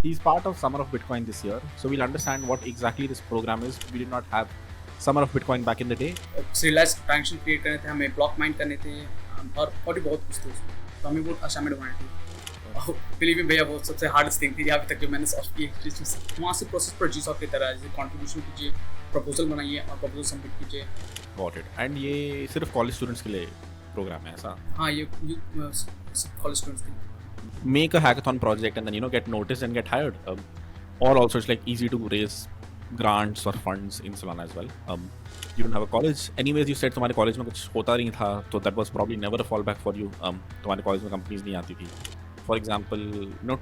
He's part of Summer of Bitcoin this year, so we'll understand what exactly this program is. We did not have Summer of Bitcoin back in the day. serialized transaction create करने थे, हमें block mine करने थे और भी बहुत कुछ थे उसमें, तो हमें वो असाइनमेंट बनानी थी। बिलीव मी भैया, वो सबसे हार्डेस्ट थिंग थी अभी तक जो मैंने सॉल्व की है। वहाँ से प्रोसेस पर जीसॉक की तरह जैसे कॉन्ट्रीब्यूशन कीजिए, प्रपोजल बनाइए और प्रपोजल सबमिट कीजिए। Got it. And ये सिर्फ कॉलेज स्टूडेंट्स के लिए प्रोग्राम है ऐसा? हाँ, ये कॉलेज स्टूडेंट्स के लिए। Make a hackathon project and then get noticed and get hired. Or also it's like easy to raise grants or funds in Solana as well. You don't have a college. Anyways, you said तुम्हारे college में कुछ होता नहीं था, तो that was probably never a fallback for you. तुम्हारे college में companies नहीं आती थी. फॉर एग्जाम्पल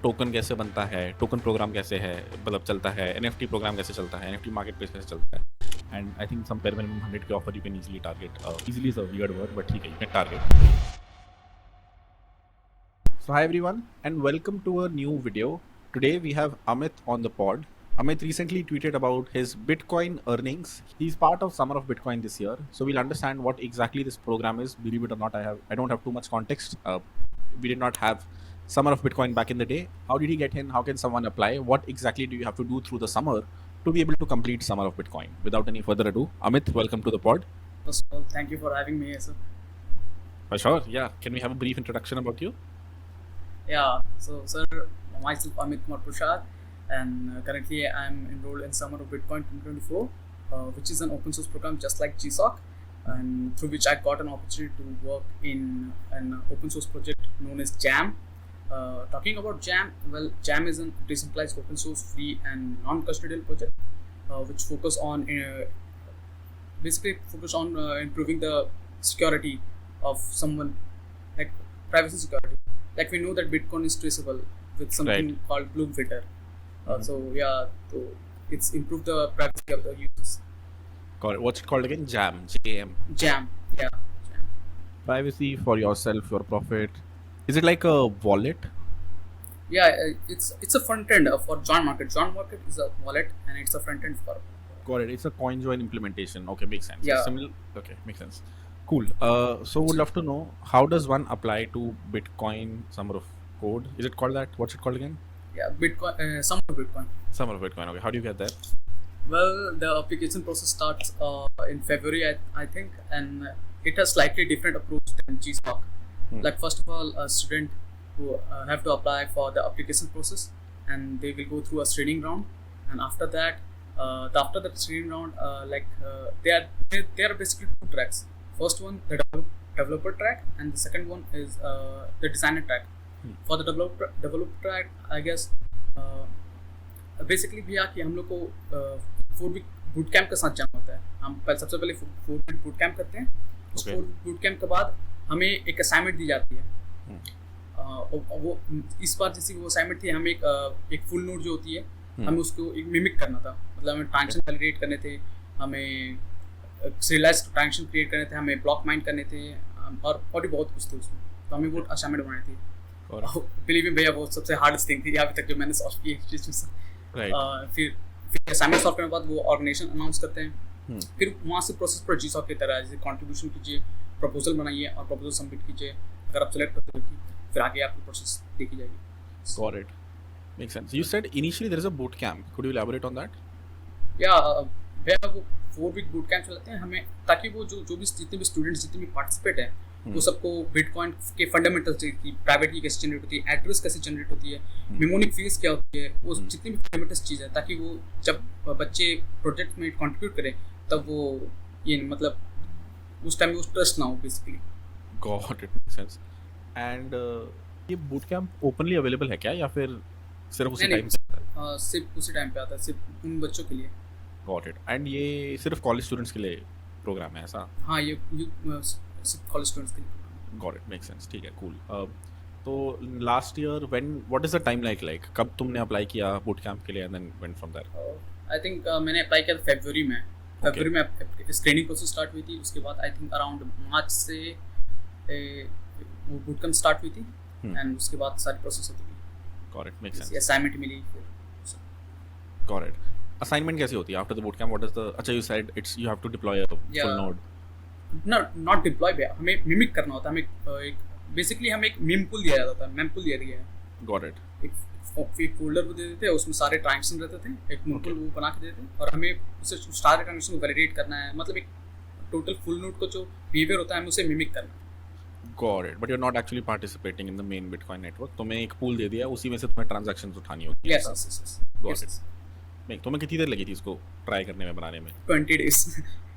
टोकन कैसे बनता है, टोकन प्रोग्राम कैसे है मतलब चलता है, NFT प्रोग्राम कैसे चलता है, NFT मार्केट प्लेस कैसे चलता है, and I think some pair minimum 100 के offer you can easily target. Easily is a weird word but ठीक है, you can target. So hi everyone and welcome to a new video. Today we have Amit on the pod. Amit recently tweeted about his Bitcoin earnings. He's part of Summer of Bitcoin this year, so we'll understand what exactly this program is. Believe it or not, I don't have too much context. We did not have Summer of Bitcoin back in the day. How did he get in? How can someone apply? What exactly do you have to do through the summer to be able to complete Summer of Bitcoin? Without any further ado, Amit, welcome to the pod. First of all, thank you for having me here, sir. For sure, yeah. Can we have a brief introduction about you? Yeah, so sir, myself Amit Kumar Prasad, and currently I'm enrolled in Summer of Bitcoin 2024, which is an open source program just like GSOC, and through which I got an opportunity to work in an open source project known as Jam. Talking about Jam, well, Jam is a decentralized open source free and non-custodial project, which focus on improving the security of someone, like privacy security. Like we know that Bitcoin is traceable with something called Bloom filter. So it's improved the privacy of the users. Got it. What's it called again? Jam. Jam. Jam. Yeah. Jam. Privacy for yourself, your profit. Is it like a wallet? Yeah, it's a front end for John Market. John Market is a wallet and it's a front end for. Got it. It's a CoinJoin implementation. Okay, makes sense. Yeah. Okay, makes sense. Cool. So would love to know, how does one apply to Bitcoin Summer of Code? Is it called that? What's it called again? Yeah, Bitcoin. Summer of Bitcoin. Summer of Bitcoin. Okay. How do you get there? Well, the application process starts in February, I think, and it has slightly different approach than GSOC. Like first of all, a student who have to apply for the application process, and they will go through a screening round, and after that, after the screening round, there are basically two tracks. First one, the developer track, and the second one is the designer track. For the developer track, I guess basically भैया कि हम लोग को 4 week boot camp के साथ जाना होता है. हम सबसे पहले 4 week boot camp करते हैं. उस 4 week boot camp के बाद हमें एक असाइनमेंट दी जाती है. वो इस बार जैसी वो असाइनमेंट थी, हमें एक फुल नोड जो होती है, हमें उसको एक मिमिक करना था. मतलब हमें ट्रांजेक्शन वैलिडेट करने थे, हमें serialized ट्रांजेक्शन क्रिएट करने थे, हमें ब्लॉक माइन करने थे और भी बहुत कुछ थे उसमें, तो हमें वो असाइनमेंट बनानी थी. बिलीव मी भैया, वो सबसे हार्डेस्ट थिंग थी अभी तक जो मैंने सॉल्व की है. फिर असाइनमेंट सॉल्व करने के बाद वो ऑर्गेनाइजेशन अनाउंस करते हैं. फिर वहाँ से प्रोसेस पर जीसॉक की तरह जैसे कॉन्ट्रीब्यूशन कीजिए, प्रपोजल बनाइए और प्रपोजल सबमिट कीजिए. अगर आप सेलेक्ट करते हो फिर आगे आपकी प्रोसेस देखी जाएगी. Got it. Makes sense. You said initially there is a boot camp. Could you elaborate on that? Yeah, भैया वो 4 week boot camp चलाते हैं हमें, ताकि वो जो भी जितने भी स्टूडेंट्स जितने भी पार्टिसिपेट हैं, वो सबको बिटकॉइन के फंडामेंटल्स की प्राइवेट की कैसे जनरेट होती है, एड्रेस कैसे जनरेट होती है, मेमोनिक फीस क्या होती है, वो जितनी भी फंडामेंटल्स चीज़ है, ताकि वो जब बच्चे प्रोजेक्ट में कंट्रीब्यूट करें तब वो ये मतलब उस टाइम वो ट्रस्ट ना हो basically. Got it. Makes sense. And ये boot camp openly available है क्या, या फिर सिर्फ उसी टाइम पे आता है? सिर्फ उसी टाइम पे आता है, सिर्फ उन बच्चों के लिए. Got it. And ये सिर्फ कॉलेज स्टूडेंट्स के लिए प्रोग्राम है ऐसा? हाँ, ये सिर्फ कॉलेज स्टूडेंट्स के लिए. Got it. Makes sense. ठीक है, cool. तो last year what is the time like? कब तुमने अप्लाई किया बूट कैंप के लिए and then went from there? I think मैंने अप्लाई किया था फरवरी में. फरवरी में स्क्रीनिंग प्रोसेस स्टार्ट हुई थी. उसके बाद आई थिंक अराउंड मार्च से वो बूट कैंप स्टार्ट हुई थी, एंड उसके बाद सारी प्रोसेस होती थी. Got it. Makes sense. Assignment मिली फिर. Got it. Assignment कैसी होती है after the boot camp? What is the? अच्छा, you said it's you have to deploy a full node. No, not deploy भैया, हमें मिमिक करना होता है. हमें एक बेसिकली हमें एक मीम पूल दिया जाता था. मेम पूल दिया गया है. Got it. एक एक फोल्डर वो दे देते हैं, उसमें सारे ट्रांजेक्शन रहते थे, एक मुकुल वो बना के देते थे, और हमें उसे सारे ट्रांजेक्शन को वैलिडेट करना है, मतलब एक टोटल फुल नोड का जो बिहेवियर होता है हमें उसे मिमिक करना है। Got it. But you're not actually participating in the main Bitcoin network. तुम्हें एक pool दे दिया, उसी में से तुम्हें transactions उठानी होती है। Yes yes yes Got it. नहीं, तुम्हें कितनी देर लगी थी इसको ट्राई करने में, बनाने में? 20 डेज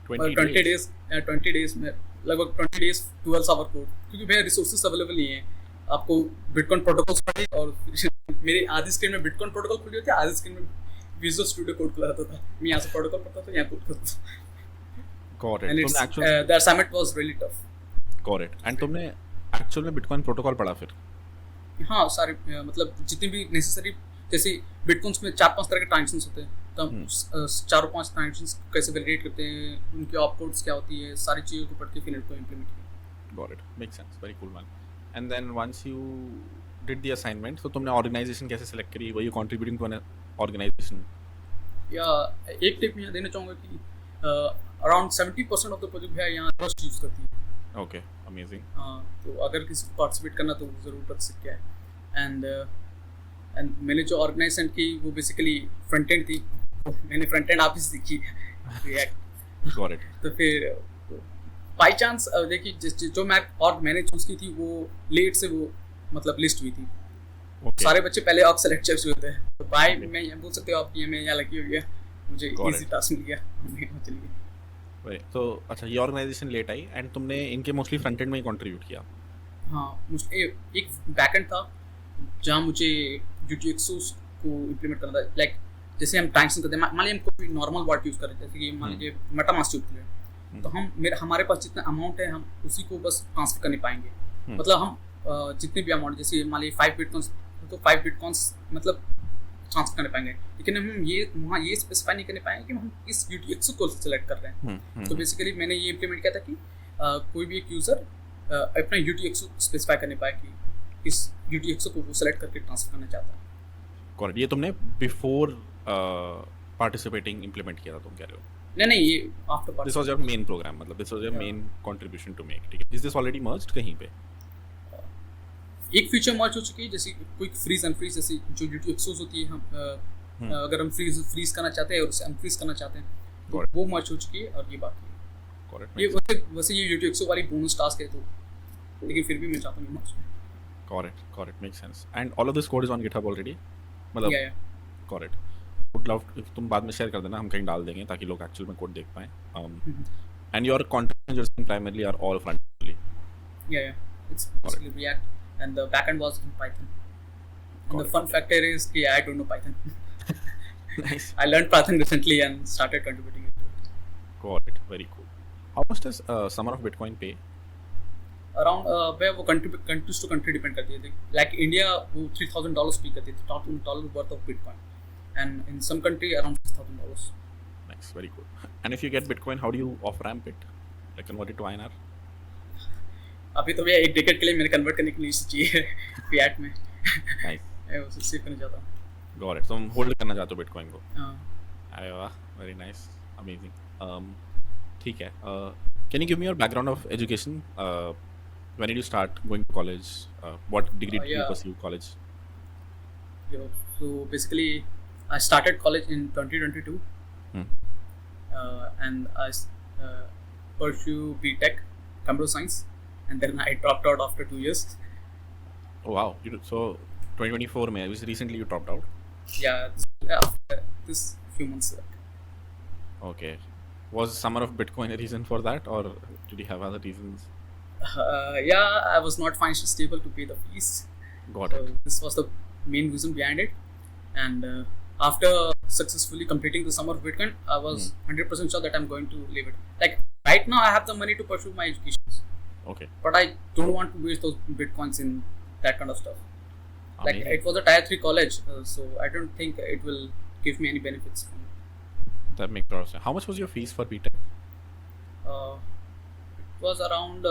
20 डेज में लगभग 20 डेज 12 आवर कोड, क्योंकि भैया रिसोर्सेज अवेलेबल नहीं है आपको। बिटकॉइन प्रोटोकॉल्स पढ़े, और मेरी आधी स्क्रीन में बिटकॉइन प्रोटोकॉल खुली होती है, आधी स्क्रीन में विजुअल स्टूडियो कोड खुला रहता था। मैं यहाँ से प्रोटोकॉल पढ़ता था, यहाँ कोड करता था। Got it. And तुमने it's actual the assignment was really tough. Got it. And तुमने एक्चुअल में बिटकॉइन प्रोटोकॉल पढ़ा फिर? हाँ सारे मतलब जितनी भी नेसेसरी, जैसे बिटकॉइंस में 4-5 तरह के ट्रांजेक्शंस होते हैं, तो हम 4-5 ट्रांजेक्शंस कैसे वैलिडेट करते हैं, उनकी ऑप कोड्स क्या होती है, सारी चीज़ों को पढ़ के फिर इनको इम्प्लीमेंट किया। Got it. Makes sense. Very cool, man. And then once you did the assignment, तो तुमने ऑर्गेनाइजेशन कैसे सेलेक्ट करी? Were you contributing to an organization? या एक टिप यहाँ देना चाहूँगा कि अराउंड 70% ऑफ द प्रोजेक्ट है यहाँ रस्ट यूज़ करती है। Okay, amazing. तो अगर किसी को पार्टिसिपेट करना तो ज़रूर कर सकते हैं। एंड मैंने जो ऑर्गेनाइजेशन की वो बेसिकली फ्रंट एंड थी, तो मैंने फ्रंट एंड आप ही सीखी रिएक्ट। Got it. तो फिर बाई चांस देखिए जो मैंने चूज़ की थी वो लेट से वो मतलब लिस्ट हुई थी। Okay. सारे बच्चे पहले आप सेलेक्ट हुए थे, तो बाय मैं ये बोल सकते हो आप कि मैं यहाँ लगी हुई है, मुझे इजी टास्क मिल गया, मैं चली गई। तो अच्छा, ये ऑर्गेनाइजेशन लेट आई एंड तुमने इनके मोस्टली फ्रंट एंड में ही कंट्रीब्यूट किया? हाँ, मुझे एक बैकएंड था जहाँ मुझे UTXOs को इम्प्लीमेंट करना था। लाइक जैसे हम ट्रांजेक्शन करते हैं, मान लीजिए हम कोई नॉर्मल वर्ड यूज़ कर रहे हैं, जैसे कि मान लीजिए मेटामास्क यूज़ कर रहे हैं, तो हमारे पास जितना अमाउंट है हम उसी को बस ट्रांसफर करने पाएंगे। मतलब हम जितने भी अमाउंट, जैसे मान लीजिए 5 बिटकॉइंस, तो 5 बिटकॉइंस मतलब ट्रांसफर करने पाएंगे, लेकिन हम वहाँ ये स्पेसिफाई नहीं करने पाएंगे कि हम इस UTXO को सेलेक्ट कर रहे हैं। तो बेसिकली मैंने ये इम्प्लीमेंट किया था कि कोई भी एक यूज़र अपना UTXO स्पेसिफाई करने पाए कि इस UTXO को वो सेलेक्ट करके ट्रांसफर करना चाहता है। करेक्ट। ये तुमने बिफोर पार्टिसिपेटिंग इम्प्लीमेंट किया था, तुम कह रहे हो? नहीं ये after. This was your main program, मतलब this was your main contribution to make, ठीक है? इज दिस ऑलरेडी मर्ज्ड कहीं पे? एक फीचर मर्ज हो चुकी है, जैसे क्विक फ्रीज अनफ्रीज, जैसे जो UTXOs होती है, हम अगर हम फ्रीज करना चाहते हैं और उसे अनफ्रीज करना चाहते हैं, तो वो मर्ज हो चुकी है, और ये बाकी है। करेक्ट। ये वैसे ये UTXO वाली बोनस टास्क है, तो लेकिन फिर भी मैं चाहता हूँ merge. Correct, make sense. And all of this code is on GitHub already, मतलब? या करेक्ट। वुड लव इफ तुम बाद में शेयर कर देना, हम कहीं डाल देंगे ताकि लोग एक्चुअल में कोड देख पाएं। And your content using primarily are all front end? या it's basically React and the backend was in Python. And the fun factor is कि I don't know Python. Nice. I learned Python recently and started contributing it to it. Got it. Very cool. How much does Summer of Bitcoin pay? Around where वो countries to country depend करती है। Like India वो $3,000 पे करती है, $1,000 worth of Bitcoin, and in some country around $6,000. Nice, very cool. And if you get Bitcoin, how do you off ramp it? Like convert it to INR? अभी तो भैया एक डेकेड के लिए मैंने कन्वर्ट करने के लिए चाहिए फिएट में। Nice. मैं उसे सेव करना चाहता हूँ। Got it. तुम होल्ड करना चाहते हो बिटकॉइन को? हाँ। अरे वाह, वेरी नाइस, अमेजिंग। ठीक है, can you give me your background of education? When did you start going to college? What degree did you pursue college? So basically, I started college in 2022, and I pursued BTech, Computer Science, and then I dropped out after 2 years. Oh wow! So 2024 में, which recently you dropped out? Yeah, after this few months back. Okay. Was Summer of Bitcoin a reason for that, or did you have other reasons? Yeah, I was not financially stable to pay the fees. Got it. This was the main reason behind it. And after successfully completing the Summer of Bitcoin, I was 100% sure that I'm going to leave it. Like right now, I have the money to pursue my education. Okay. But I don't want to waste those Bitcoins in that kind of stuff. Like Amazing. it was a tier 3 college, so I don't think it will give me any benefits from it. That makes a lot of sense. How much was your fees for BTech? It was around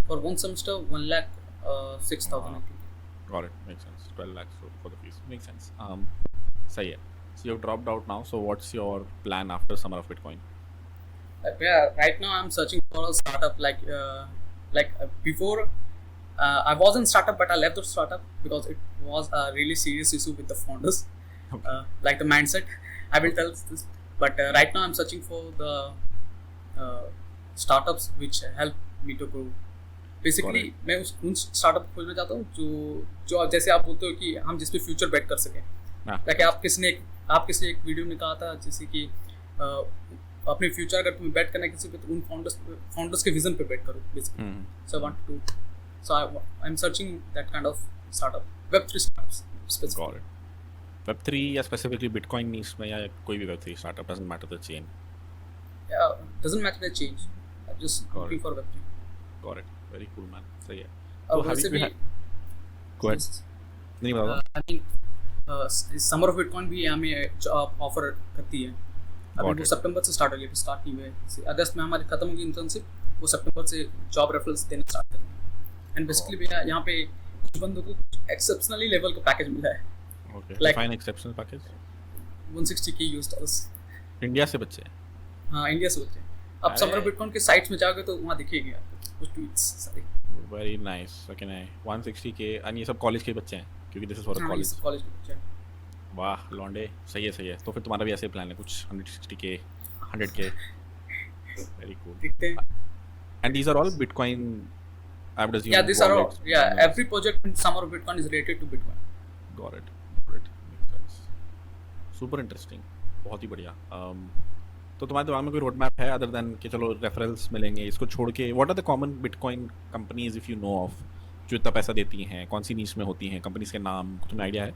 for one semester 1,06,000 I think. Got it. Makes sense. 12 lakhs for the fees. Makes sense. So yeah. So you've dropped out now. So what's your plan after Summer of Bitcoin? Yeah, right now I'm searching for a startup before I was in startup, but I left the startup because it was a really serious issue with the founders, Okay. like the mindset. I will tell this, but right now I'm searching for the startups which help me to grow. Basically मैं उन startup खोजना चाहता हूँ जो जैसे आप बोलते हो कि हम जिस पे फ्यूचर बेट कर सकें. ताकि आप किसने एक वीडियो में कहा था जैसे कि अपने फ्यूचर अगर तुम्हें बेट करना है किसी पे तो उन फाउंडर्स के विजन पे बेट करो basically. So I want to so I am searching that kind of startup Web3 startups specifically. Got it. Web3 या specifically Bitcoin niche में या कोई भी Web3 startup doesn't matter the chain. Doesn't matter the change. I'm just Got looking it. for Web3. Got it. Very cool man. सही है. और तो वैसे have भी you go ahead. नहीं बताओ. I think summer of bitcoin भी हमें जॉब ऑफर करती है. अभी Got वो it. सितंबर से स्टार्ट हो गई, तो स्टार्ट नहीं हुए. अगस्त में हमारी खत्म होगी इंटर्नशिप, वो सितंबर से जॉब रेफरल्स देना स्टार्ट करेंगे. एंड बेसिकली भैया यहाँ पे कुछ बंदों को एक्सेप्शनली लेवल का पैकेज मिला है. Okay. Like- Define exceptional package. $160K US. India से बच्चे. हाँ, इंडिया से होते हैं. अब अरे। समर ऑफ बिटकॉइन के साइट्स में जाओगे तो वहाँ दिखेंगे आपको कुछ ट्वीट्स सारे. Very nice. Okay, नहीं. 160K and ये सब कॉलेज के बच्चे हैं क्योंकि this is for a हाँ, ये college. सब कॉलेज के बच्चे हैं. वाह लॉन्डे सही है. तो फिर तुम्हारा भी ऐसे प्लान है कुछ 160K 100K. Very cool. दिखते हैं. And these are all Bitcoin. I would assume. Yeah, these are all. wallets, Yeah, miners. every project in summer of Bitcoin is related to Bitcoin. Got it. Makes sense. Super interesting. बहुत ही बढ़िया. तो तुम्हारे दिमाग में कोई road map है other than कि चलो रेफरल्स मिलेंगे इसको छोड़ के what are the common bitcoin companies if you know of जो इतना पैसा देती हैं, कौन सी नीश में होती हैं, कंपनीज के नाम तुम्हें आइडिया है?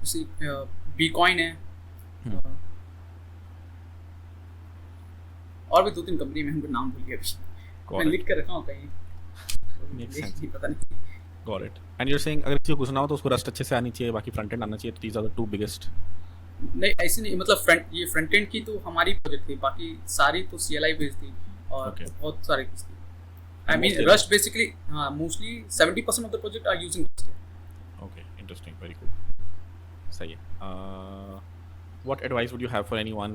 उसी Bitcoin है. हम्म. और भी 2-3 कंपनी में हमको नाम भूल गया अभी. Got मैं it. लिख कर रखा हूँ कहीं. Makes sense. नहीं पता नहीं. Got it. And you're saying अगर किसी को घुसना हो तो उसको रस्ट अच्छे से आनी चाहिए, बाकी फ्रंट एंड आना चाहिए, तो these are the two biggest. नहीं ऐसे नहीं, मतलब ये फ्रंट एंड की तो हमारी प्रोजेक्ट थी, बाकी सारी तो CLI बेस्ड थी और Okay. बहुत सारी कुछ थी. I mean Mostly- Rust basically हाँ mostly 70% of the project are using Rust. Okay, interesting. Very cool. सही है. What advice would you have for anyone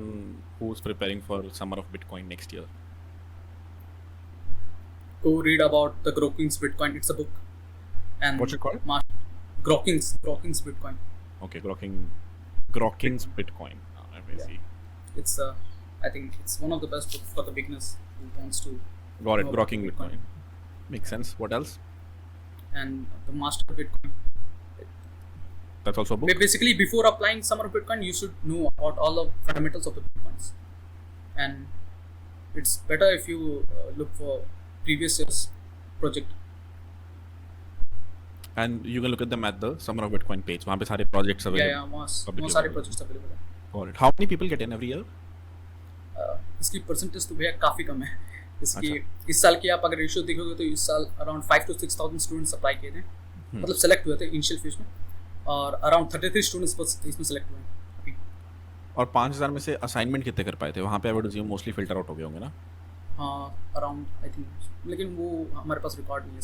who's preparing for Summer of Bitcoin next year? Go read about the Grokkings Bitcoin. It's a book. And What's it called? Grokkings Bitcoin. Okay, Grokkings Bitcoin. Let me Yeah. see. It's I think it's one of the best books for the beginners who wants to. Got it. know Grokking about Bitcoin. Makes sense. What else? And the Master Bitcoin. That's also a book. Basically, before applying Summer of Bitcoin, you should know about all the fundamentals of the Bitcoins. And it's better if you look for previous year's project. And you can look at them at the Summer of Bitcoin page. वहाँ पे सारे projects available. Yeah, वहाँ Publicly सारे available. projects available हैं. Got it. How many people get in every year? इसकी percentage तो भैया काफ़ी कम है. इसकी इस साल की आप अगर रेशियो देखोगे तो इस साल अराउंड 5 to 6,000 स्टूडेंट्स अप्लाई किए थे, मतलब सेलेक्ट हुए थे इनिशियल फेज में, और अराउंड 33 स्टूडेंट्स बस इसमें सेलेक्ट हुए हैं अभी. और 5,000 में से असाइनमेंट कितने कर पाए थे? वहाँ पे I would assume mostly filter out हो गए होंगे ना? हाँ अराउंड आई थिंक, लेकिन वो हमारे पास रिकॉर्ड नहीं है.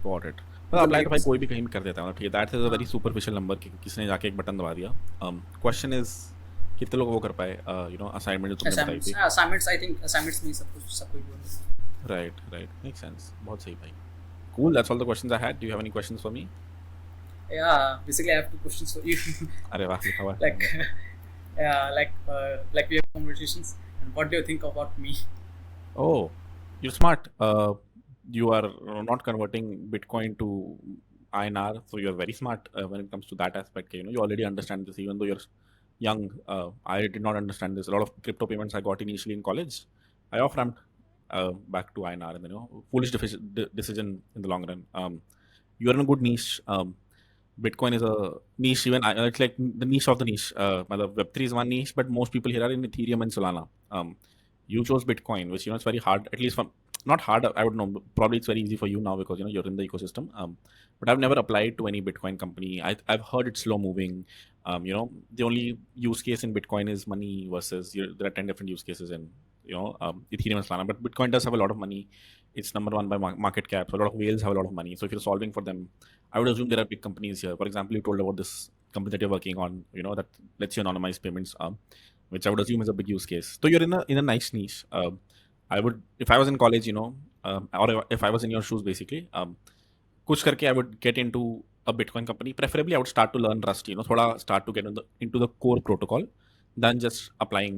Got it. मतलब अप्लाई तो भाई कोई भी कहीं भी कर देता है, मतलब ठीक है. That is a very superficial number कि किसने जाके एक बटन दबा दिया. क्वेश्चन इज कितने लोग वो कर पाए यू नो असाइनमेंट जो तुमने बताई थी? असाइनमेंट्स आई थिंक असाइनमेंट्स में सब कोई बोल. Right make sense. बहुत सही भाई. Cool, that's all the questions I had. Do you have any questions for me? Yeah, basically I have 2 questions for you. अरे वाह लिखा हुआ है. like yeah, like we have conversations, and what do you think about me? Oh, you're smart. You are not converting Bitcoin to INR, so you're very smart when it comes to that aspect. You know, you already understand this, even though you're young. I did not understand this. A lot of crypto payments I got initially in college, I off-ramped back to INR, and foolish decision in the long run. You are in a good niche. Bitcoin is a niche. Even it's like the niche of the niche. Web3 is one niche, but most people here are in Ethereum and Solana. You chose Bitcoin, which it's very hard, at least for. Not hard, I would know. Probably it's very easy for you now because you're in the ecosystem. But I've never applied to any Bitcoin company. I've heard it's slow moving. The only use case in Bitcoin is money versus there are 10 different use cases in Ethereum and Solana. But Bitcoin does have a lot of money. It's number one by market cap. So a lot of whales have a lot of money. So if you're solving for them, I would assume there are big companies here. For example, you told about this company that you're working on. That lets you anonymize payments, which I would assume is a big use case. So you're in a nice niche. I would, if I was in college, or if I was in your shoes, basically, कुछ करके I would get into a Bitcoin company. Preferably, I would start to learn Rust. थोड़ा start to get into the core protocol, than just applying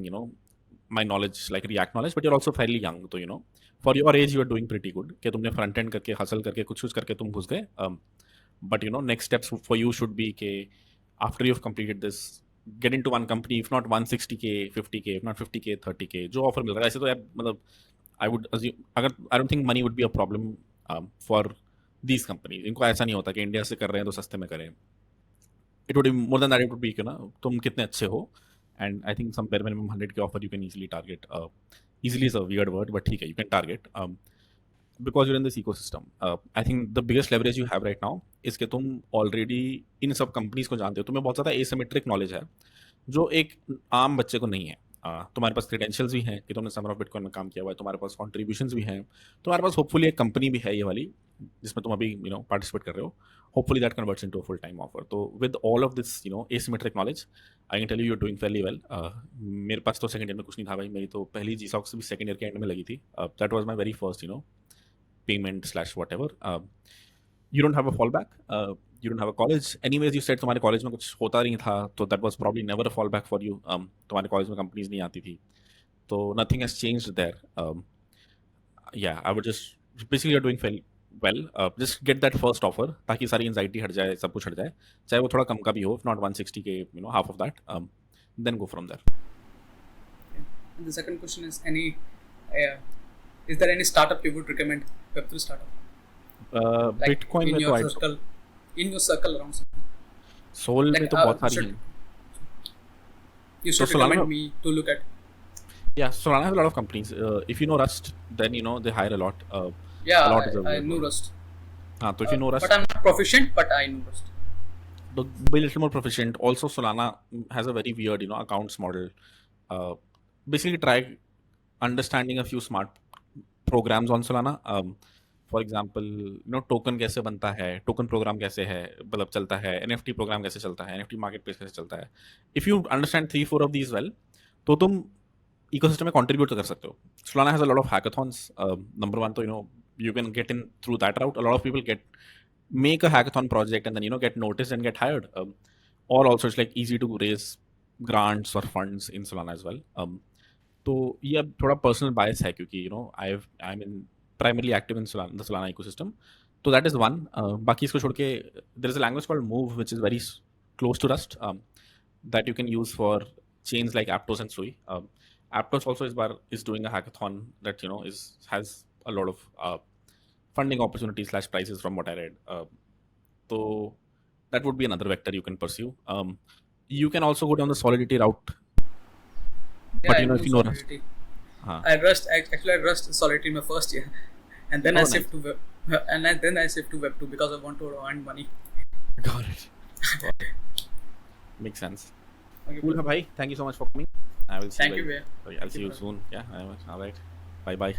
my knowledge like React knowledge. But you're also fairly young, so for your age you are doing pretty good. कि तुमने front end करके hustle करके कुछ करके तुम घुस गए. But next steps for you should be कि after you've completed this, get into one company, if not 160K, 50K, if not 50K, 30K, जो offer मिल रहा है. ऐसे तो यार मतलब I would assume अगर I don't think money would be a problem for these companies. इनको ऐसा नहीं होता कि इंडिया से कर रहे हैं तो सस्ते में करें. It would be more than that. It would be तुम कितने अच्छे हो. And I think some bare minimum 100K offer you can easily target. Easily is a weird word, but ठीक है, you can target. Because you're in this ecosystem. I think the biggest leverage you have right now is कि तुम already इन सब companies को जानते हो. तुम्हें बहुत ज़्यादा asymmetric knowledge है जो एक आम बच्चे को नहीं है. तुम्हारे पास credentials भी हैं कि तुमने Summer of Bitcoin में काम किया हुआ है, तुम्हारे पास contributions भी हैं, तुम्हारे पास hopefully एक company भी है ये वाली जिसमें तुम अभी participate कर रहे हो. Hopefully that converts into a full-time offer. So with all of this asymmetric knowledge, I can tell you you're doing fairly well. मेरे पास तो second year में कुछ नहीं था भाई. मेरी तो पहली GSOX भी second year के end में लगी थी. That was my very first payment / whatever. You don't have a fallback. You don't have a college. Anyways, you said तुम्हारे college में कुछ होता नहीं था, तो that was probably never a fallback for you. तुम्हारे college में companies नहीं आती थी, तो nothing has changed there. Yeah, I would just basically you're doing fairly well. Just get that first offer ताकि सारी anxiety हट जाए, सब कुछ हट जाए, चाहे वो थोड़ा कम का भी हो, if not 160K, half of that. Then go from there. And the second question is is there any startup you would recommend, Web3 startup? Like Bitcoin in में your तो circle, in your circle around something. Soul में तो बहुत सारी हैं. You should Solana- recommend me to look at. Yeah, Solana has a lot of companies. If you know Rust, then they hire a lot. Yeah, a lot is a I weird know word. Rust. हाँ, तो if you know Rust, But I'm not proficient, but I know Rust. to be a little more proficient. Also, Solana has a very weird, accounts model. Basically, try understanding a few smart programs on Solana. For example, token कैसे बनता है, token program कैसे है, मतलब चलता है, NFT program कैसे चलता है, NFT marketplace कैसे चलता है. If you understand 3-4 of these well, तो तुम ecosystem में contribute तो कर सकते हो. Solana has a lot of hackathons. Number one, तो you can get in through that route. A lot of people make a hackathon project and then get noticed and get hired. Or also it's like easy to raise grants or funds in Solana as well. तो ये अब थोड़ा personal bias है क्योंकि I'm in primarily active in the Solana ecosystem. So that is one. बाकी इसको छोड़ के there is a language called Move which is very close to Rust that you can use for chains like Aptos and Sui. Aptos also is doing a hackathon that has a lot of funding opportunities / prices from what I read. So that would be another vector you can pursue. You can also go down the Solidity route. Yeah, But if you know Rust. Solidity. Huh. I Rust Solidity in my first year, and then I nice. shift to Web, and then I shift to Web2 because I want to earn money. Got it. Makes sense. Okay, Cool, bhai. Thank you so much for coming. I will see Thank you, you. Bhaiya. I'll see you soon. Yeah. All right. Bye bye.